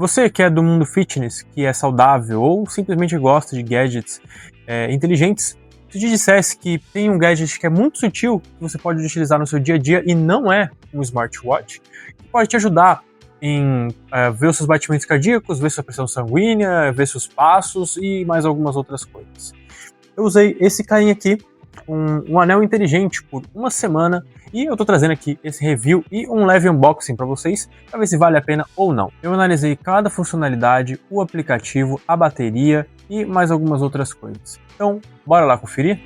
Você que é do mundo fitness, que é saudável ou simplesmente gosta de gadgets inteligentes, se te dissesse que tem um gadget que é muito sutil, que você pode utilizar no seu dia a dia e não é um smartwatch, que pode te ajudar em ver os seus batimentos cardíacos, ver sua pressão sanguínea, ver seus passos e mais algumas outras coisas. Eu usei esse carinha aqui, um anel inteligente, por uma semana, e eu tô trazendo aqui esse review e um leve unboxing para vocês, para ver se vale a pena ou não. Eu analisei cada funcionalidade, o aplicativo, a bateria e mais algumas outras coisas. Então, bora lá conferir?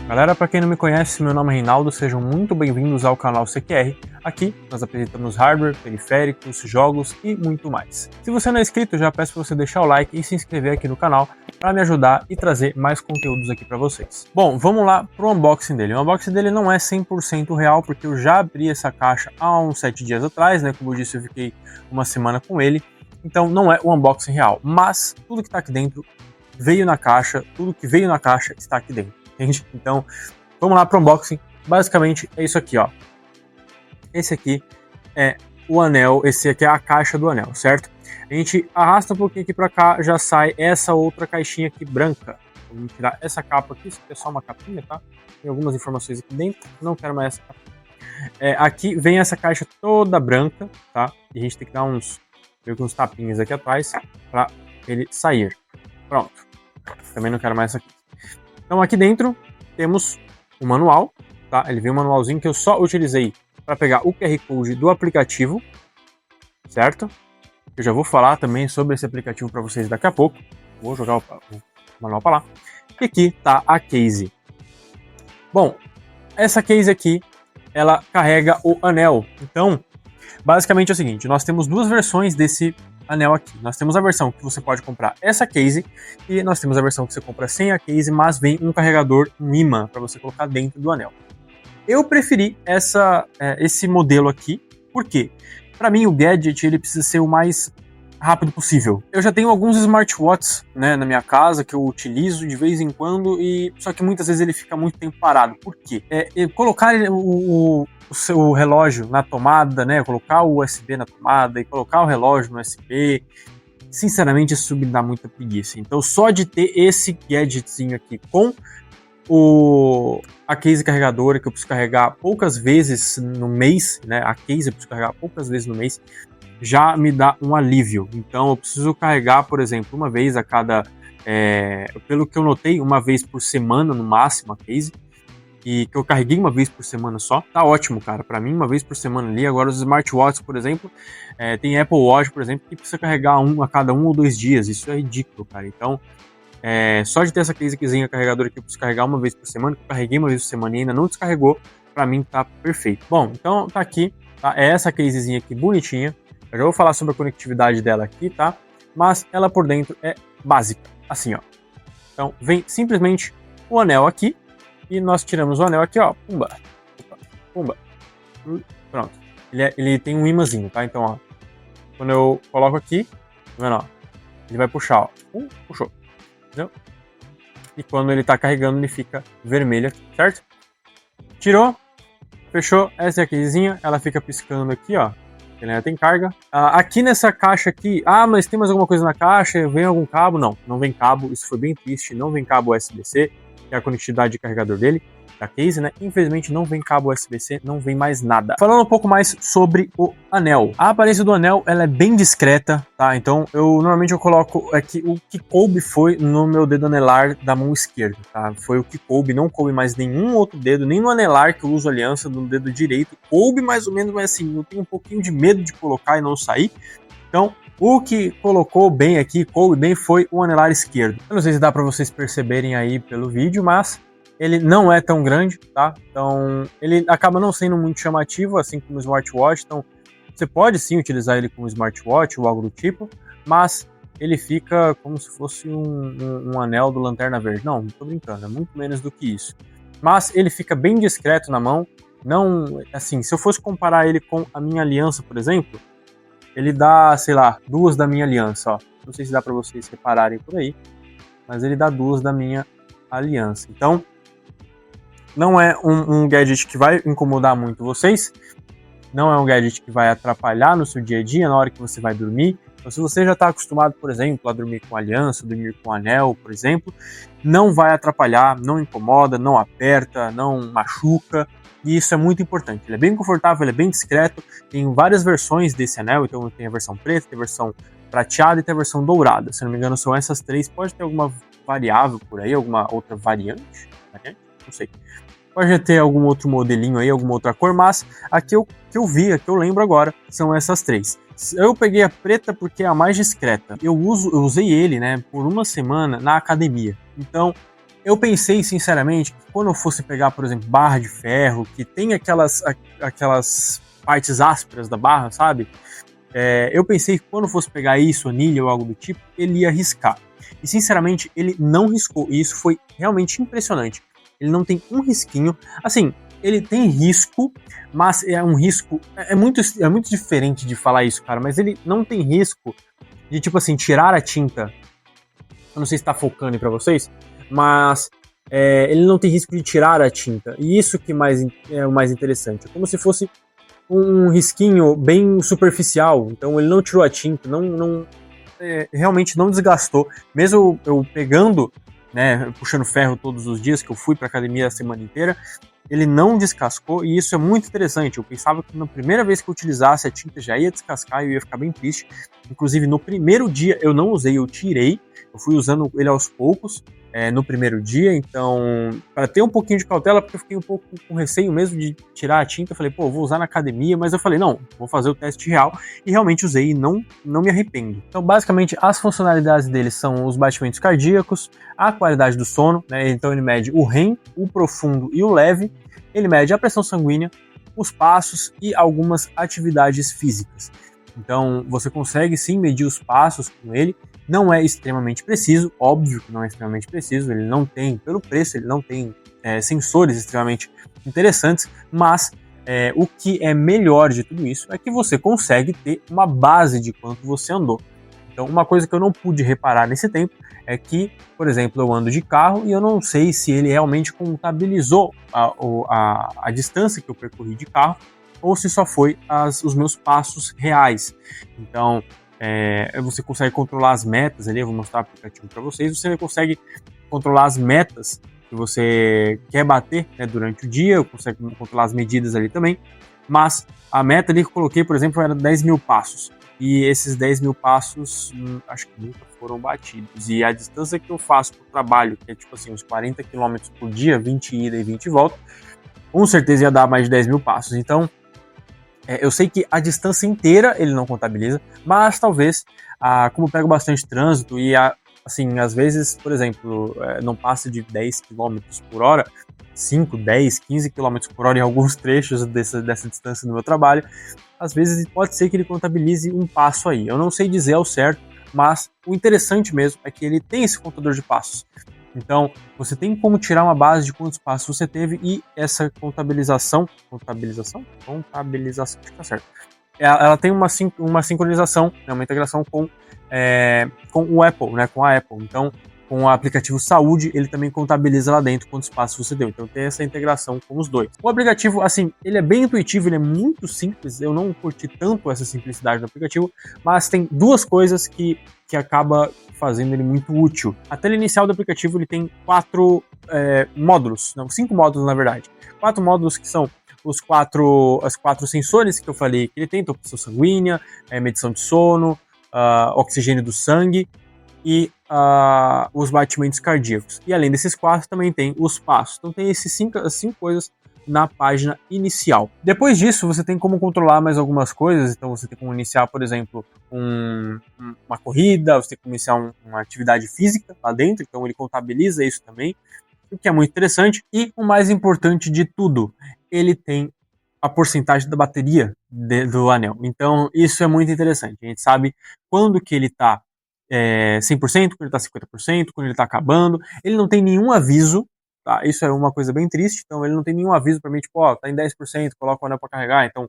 Galera, para quem não me conhece, meu nome é Reinaldo, sejam muito bem-vindos ao canal CQR. Aqui nós apresentamos hardware, periféricos, jogos e muito mais. Se você não é inscrito, já peço para você deixar o like e se inscrever aqui no canal para me ajudar e trazer mais conteúdos aqui para vocês. Bom, vamos lá pro unboxing dele. O unboxing dele não é 100% real, porque eu já abri essa caixa há uns 7 dias atrás, né? Como eu disse, eu fiquei uma semana com ele, então não é o unboxing real, mas tudo que está aqui dentro veio na caixa, tudo que veio na caixa está aqui dentro. Entende? Então, vamos lá para o unboxing. Basicamente é isso aqui, ó. Esse aqui é o anel, esse aqui é a caixa do anel, certo? A gente arrasta um pouquinho aqui para cá, já sai essa outra caixinha aqui branca. Vamos tirar essa capa aqui, isso aqui é só uma capinha, tá? Tem algumas informações aqui dentro, não quero mais essa capa. Aqui vem essa caixa toda branca, tá? E a gente tem que dar uns tapinhas aqui atrás para ele sair. Pronto. Também não quero mais essa aqui. Então aqui dentro temos o manual, tá? Ele vem um manualzinho que eu só utilizei para pegar o QR Code do aplicativo, certo? Eu já vou falar também sobre esse aplicativo para vocês daqui a pouco. Vou jogar o manual para lá. E aqui tá a case. Bom, essa case aqui, ela carrega o anel. Então, basicamente é o seguinte, nós temos duas versões desse anel aqui. Nós temos a versão que você pode comprar essa case e nós temos a versão que você compra sem a case, mas vem um carregador, um imã, para você colocar dentro do anel. Eu preferi esse modelo aqui, porque para mim o gadget ele precisa ser o mais rápido possível. Eu já tenho alguns smartwatches, né, na minha casa que eu utilizo de vez em quando, só que muitas vezes ele fica muito tempo parado. Por quê? Colocar o seu relógio na tomada, né, colocar o USB na tomada e colocar o relógio no USB, sinceramente isso me dá muita preguiça. Então só de ter esse gadgetzinho aqui com a case carregadora, que eu preciso carregar poucas vezes no mês, né, a case eu preciso carregar poucas vezes no mês, já me dá um alívio. Então eu preciso carregar, por exemplo, uma vez a cada, pelo que eu notei, uma vez por semana no máximo a case, e que eu carreguei uma vez por semana só, tá ótimo, cara, pra mim uma vez por semana ali. Agora os smartwatches, por exemplo, tem Apple Watch, por exemplo, que precisa carregar a cada 1 ou 2 dias, isso é ridículo, cara. Então, só de ter essa casezinha carregadora que eu preciso carregar uma vez por semana, que eu carreguei uma vez por semana e ainda não descarregou, pra mim tá perfeito. Bom, então tá aqui, tá? É essa casezinha aqui bonitinha. Eu já vou falar sobre a conectividade dela aqui, tá? Mas ela por dentro é básica, assim, ó. Então vem simplesmente o anel aqui e nós tiramos o anel aqui, ó. Pumba, pumba. Pronto. Ele tem um imãzinho, tá? Então, ó, quando eu coloco aqui, tá vendo, ó? Ele vai puxar, ó. Puxou. Entendeu? E quando ele tá carregando, ele fica vermelho aqui, certo? Tirou, fechou. Essa é a casezinha, ela fica piscando aqui, ó. Ele ainda tem carga. Aqui nessa caixa aqui, mas tem mais alguma coisa na caixa? Vem algum cabo? Não, não vem cabo, isso foi bem triste, não vem cabo USB-C, que é a conectividade de carregador dele, da case, né? Infelizmente não vem cabo USB-C, não vem mais nada. Falando um pouco mais sobre o anel. A aparência do anel, ela é bem discreta, tá? Então, normalmente eu coloco aqui, o que coube foi no meu dedo anelar da mão esquerda, tá? Foi o que coube, não coube mais nenhum outro dedo, nem no anelar que eu uso aliança no dedo direito. Coube mais ou menos, mas assim, eu tenho um pouquinho de medo de colocar e não sair. Então, o que colocou bem aqui, coube bem, foi o anelar esquerdo. Eu não sei se dá para vocês perceberem aí pelo vídeo, mas ele não é tão grande, tá? Então, ele acaba não sendo muito chamativo, assim como o smartwatch. Então, você pode sim utilizar ele como smartwatch ou algo do tipo, mas ele fica como se fosse um anel do Lanterna Verde. Não tô brincando, é muito menos do que isso. Mas ele fica bem discreto na mão. Não, assim, se eu fosse comparar ele com a minha aliança, por exemplo, ele dá, sei lá, 2 da minha aliança, ó. Não sei se dá para vocês repararem por aí, mas ele dá 2 da minha aliança. Então, não é um gadget que vai incomodar muito vocês. não é um gadget que vai atrapalhar no seu dia a dia, na hora que você vai dormir. Então, se você já está acostumado, por exemplo, a dormir com aliança, dormir com anel, por exemplo, não vai atrapalhar, não incomoda, não aperta, não machuca, e isso é muito importante. Ele é bem confortável, ele é bem discreto, tem várias versões desse anel, então tem a versão preta, tem a versão prateada e tem a versão dourada. Se não me engano, são essas três. Pode ter alguma variável por aí, alguma outra variante? Não sei. Pode ter algum outro modelinho aí, alguma outra cor, mas a que eu vi, a que eu lembro agora, são essas três. Eu peguei a preta porque é a mais discreta. Eu usei ele, né, por uma semana na academia. Então, eu pensei, sinceramente, que quando eu fosse pegar, por exemplo, barra de ferro, que tem aquelas partes ásperas da barra, sabe? Eu pensei que quando fosse pegar isso, anilha ou algo do tipo, ele ia riscar. E, sinceramente, ele não riscou. E isso foi realmente impressionante. Ele não tem um risquinho. Assim, ele tem risco, mas é um risco... É muito diferente de falar isso, cara. Mas ele não tem risco de, tipo assim, tirar a tinta. Eu não sei se tá focando aí pra vocês, mas ele não tem risco de tirar a tinta. E isso que é o mais interessante. É como se fosse um risquinho bem superficial. Então ele não tirou a tinta, realmente não desgastou. Mesmo eu pegando, né, puxando ferro todos os dias, que eu fui pra academia a semana inteira, ele não descascou, e isso é muito interessante. Eu pensava que na primeira vez que eu utilizasse a tinta já ia descascar e eu ia ficar bem triste. Inclusive no primeiro dia eu não usei, eu tirei. Eu fui usando ele aos poucos no primeiro dia, então para ter um pouquinho de cautela, porque eu fiquei um pouco com receio mesmo de tirar a tinta. Eu falei, pô, vou usar na academia, mas eu falei, não, vou fazer o teste real, e realmente usei e não me arrependo. Então basicamente as funcionalidades dele são os batimentos cardíacos, a qualidade do sono, né? Então ele mede o REM, o profundo e o leve, ele mede a pressão sanguínea, os passos e algumas atividades físicas. Então você consegue sim medir os passos com ele. Não é extremamente preciso, óbvio que não é extremamente preciso, ele não tem, pelo preço, ele não tem sensores extremamente interessantes, mas o que é melhor de tudo isso é que você consegue ter uma base de quanto você andou. Então, uma coisa que eu não pude reparar nesse tempo é que, por exemplo, eu ando de carro e eu não sei se ele realmente contabilizou a distância que eu percorri de carro ou se só foi os meus passos reais. Então, você consegue controlar as metas ali, eu vou mostrar o aplicativo para vocês, você consegue controlar as metas que você quer bater, né, durante o dia, consegue controlar as medidas ali também, mas a meta ali que eu coloquei, por exemplo, era 10 mil passos, e esses 10 mil passos acho que nunca foram batidos, e a distância que eu faço para o trabalho, que é tipo assim, uns 40 km por dia, 20 ida e 20 volta, com certeza ia dar mais de 10 mil passos. Então eu sei que a distância inteira ele não contabiliza, mas talvez, como eu pego bastante trânsito e, assim, às vezes, por exemplo, não passa de 10 km por hora, 5, 10, 15 km por hora em alguns trechos dessa distância no meu trabalho, às vezes pode ser que ele contabilize um passo aí. Eu não sei dizer ao certo, mas o interessante mesmo é que ele tem esse contador de passos. Então, você tem como tirar uma base de quantos passos você teve, e essa contabilização, acho que tá certo. Ela tem uma sincronização, né, uma integração com o Apple, né, com a Apple. Então, com o aplicativo Saúde, ele também contabiliza lá dentro quantos passos você deu. Então tem essa integração com os dois. O aplicativo, assim, ele é bem intuitivo, ele é muito simples. Eu não curti tanto essa simplicidade do aplicativo, mas tem duas coisas que acaba fazendo ele muito útil. A tela inicial do aplicativo ele tem 4 módulos, não, 5 módulos na verdade. 4 módulos que são os quatro sensores que eu falei que ele tem, então pressão sanguínea, medição de sono, oxigênio do sangue e os batimentos cardíacos. E além desses 4 também tem os passos. Então tem esses 5 coisas na página inicial. Depois disso, você tem como controlar mais algumas coisas. Então você tem como iniciar, por exemplo, uma corrida, você tem como iniciar uma atividade física lá dentro, então ele contabiliza isso também, o que é muito interessante. E o mais importante de tudo, ele tem a porcentagem da bateria do anel. Então isso é muito interessante. A gente sabe quando que ele está 100%, quando ele está 50%, quando ele está acabando. Ele não tem nenhum aviso. Tá, isso é uma coisa bem triste, então ele não tem nenhum aviso pra mim, tipo, tá em 10%, coloca o anel pra carregar. Então,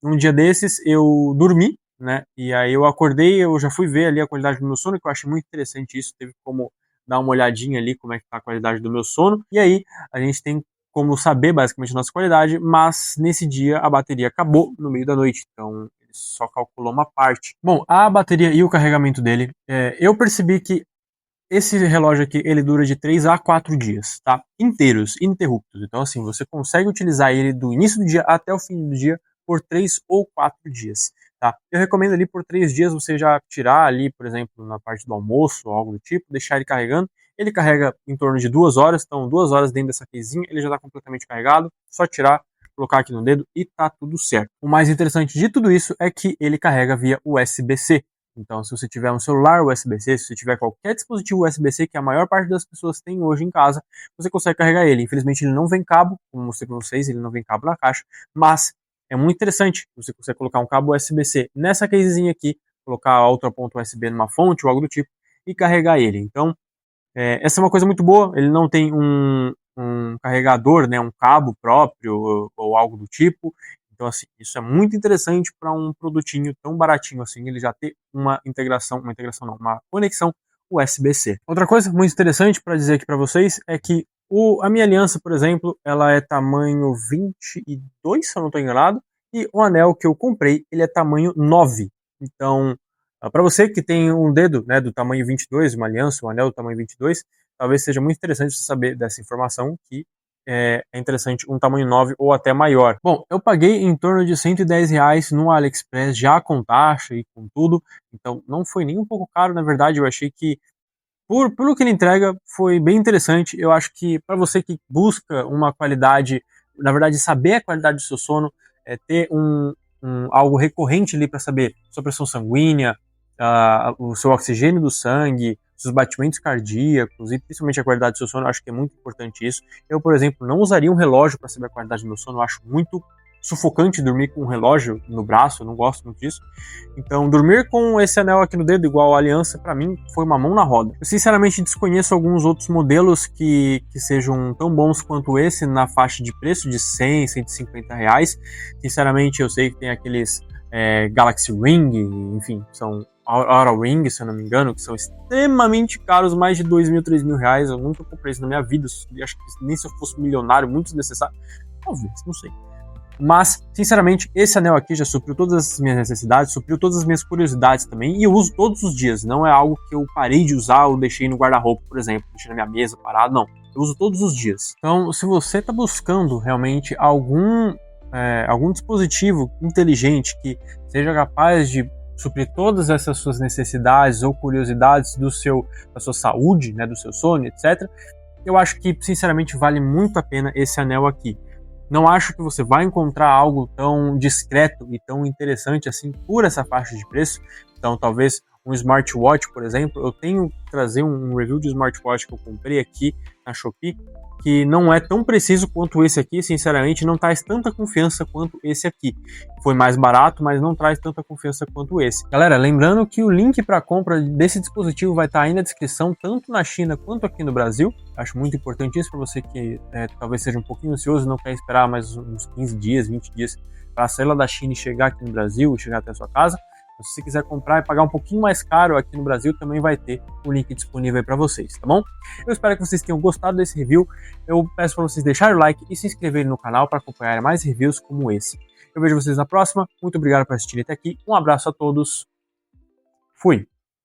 num dia desses, eu dormi, né, e aí eu acordei, eu já fui ver ali a qualidade do meu sono, que eu achei muito interessante isso, teve como dar uma olhadinha ali como é que tá a qualidade do meu sono, e aí a gente tem como saber basicamente a nossa qualidade, mas nesse dia a bateria acabou no meio da noite, então ele só calculou uma parte. Bom, a bateria e o carregamento dele, eu percebi que esse relógio aqui, ele dura de 3 a 4 dias, tá? Inteiros, ininterruptos. Então, assim, você consegue utilizar ele do início do dia até o fim do dia por 3 ou 4 dias, tá? Eu recomendo ali por 3 dias você já tirar ali, por exemplo, na parte do almoço ou algo do tipo, deixar ele carregando. Ele carrega em torno de 2 horas, então 2 horas dentro dessa casezinha, ele já está completamente carregado, só tirar, colocar aqui no dedo e tá tudo certo. O mais interessante de tudo isso é que ele carrega via USB-C. Então, se você tiver um celular USB-C, se você tiver qualquer dispositivo USB-C que a maior parte das pessoas tem hoje em casa, você consegue carregar ele. Infelizmente, ele não vem cabo, como mostrei para vocês, ele não vem cabo na caixa, mas é muito interessante. Você consegue colocar um cabo USB-C nessa casezinha aqui, colocar a outra ponta USB numa fonte ou algo do tipo e carregar ele. Então, essa é uma coisa muito boa. Ele não tem um carregador, né, um cabo próprio ou algo do tipo. Então, assim, isso é muito interessante para um produtinho tão baratinho assim, ele já ter uma conexão USB-C. Outra coisa muito interessante para dizer aqui para vocês é que a minha aliança, por exemplo, ela é tamanho 22, se eu não estou enganado, e o anel que eu comprei, ele é tamanho 9. Então, para você que tem um dedo, né, do tamanho 22, uma aliança, um anel do tamanho 22, talvez seja muito interessante você saber dessa informação, que é interessante um tamanho 9 ou até maior. Bom, eu paguei em torno de R$ 110 no AliExpress, já com taxa e com tudo, então não foi nem um pouco caro, na verdade. Eu achei que pelo que ele entrega, foi bem interessante. Eu acho que para você que busca uma qualidade, na verdade, saber a qualidade do seu sono, ter algo recorrente ali para saber sua pressão sanguínea, o seu oxigênio do sangue, seus batimentos cardíacos e principalmente a qualidade do seu sono, eu acho que é muito importante isso. Eu, por exemplo, não usaria um relógio para saber a qualidade do meu sono, eu acho muito sufocante dormir com um relógio no braço, eu não gosto muito disso. Então, dormir com esse anel aqui no dedo, igual a aliança, para mim, foi uma mão na roda. Eu, sinceramente, desconheço alguns outros modelos que sejam tão bons quanto esse, na faixa de preço de R$ 100, R$ 150. Sinceramente, eu sei que tem aqueles Galaxy Ring, enfim, são Aura Ring, se eu não me engano, que são extremamente caros, mais de R$ 2.000, R$ 3.000. Eu nunca comprei isso na minha vida, acho que nem se eu fosse milionário, muito desnecessário. Talvez, não sei. Mas, sinceramente, esse anel aqui já supriu todas as minhas necessidades, supriu todas as minhas curiosidades também, e eu uso todos os dias. Não é algo que eu parei de usar ou deixei no guarda-roupa, por exemplo, deixei na minha mesa parado, não. Eu uso todos os dias. Então, se você está buscando realmente algum dispositivo inteligente que seja capaz de suprir todas essas suas necessidades ou curiosidades da sua saúde, né, do seu sono, etc., eu acho que, sinceramente, vale muito a pena esse anel aqui. Não acho que você vai encontrar algo tão discreto e tão interessante assim por essa faixa de preço. Então, talvez um smartwatch, por exemplo. Eu tenho que trazer um review de smartwatch que eu comprei aqui na Shopee, que não é tão preciso quanto esse aqui, sinceramente, não traz tanta confiança quanto esse aqui. Foi mais barato, mas não traz tanta confiança quanto esse. Galera, lembrando que o link para compra desse dispositivo vai estar aí na descrição, tanto na China quanto aqui no Brasil. Acho muito importante isso para você que talvez seja um pouquinho ansioso e não quer esperar mais uns 15 dias, 20 dias para sair lá da China e chegar aqui no Brasil e chegar até a sua casa. Se você quiser comprar e pagar um pouquinho mais caro aqui no Brasil, também vai ter o link disponível aí para vocês, tá bom? Eu espero que vocês tenham gostado desse review. Eu peço para vocês deixarem o like e se inscreverem no canal para acompanhar mais reviews como esse. Eu vejo vocês na próxima. Muito obrigado por assistirem até aqui. Um abraço a todos. Fui!